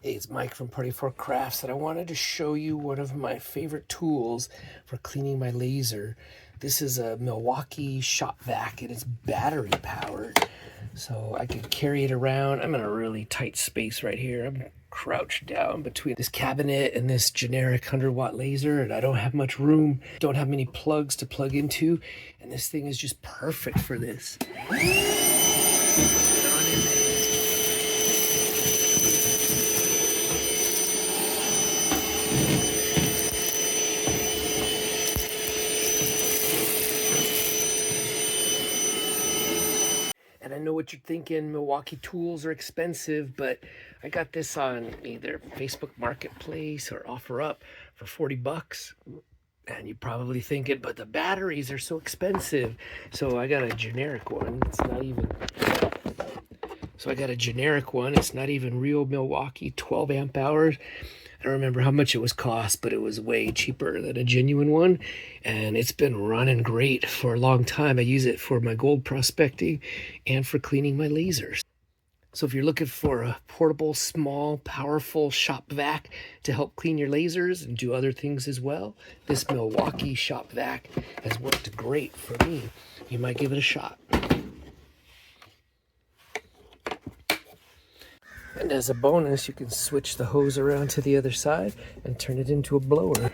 Hey, it's Mike from Party for Crafts, and I wanted to show you one of my favorite tools for cleaning my laser. This is a Milwaukee shop vac, and it's battery powered, so I can carry it around. I'm in a really tight space right here. I'm crouched down between this cabinet and this generic 100-watt laser, and I don't have much room, don't have many plugs to plug into, and this thing is just perfect for this. And I know what you're thinking, Milwaukee tools are expensive, but I got this on either Facebook Marketplace or OfferUp for 40 bucks. And you're probably thinking, but the batteries are so expensive. So I got a generic one. It's not even It's not even real Milwaukee, 12 amp hours. I don't remember how much it was cost, but it was way cheaper than a genuine one. And it's been running great for a long time. I use it for my gold prospecting and for cleaning my lasers. So if you're looking for a portable, small, powerful shop vac to help clean your lasers and do other things as well, this Milwaukee shop vac has worked great for me. You might give it a shot. And as a bonus, you can switch the hose around to the other side and turn it into a blower.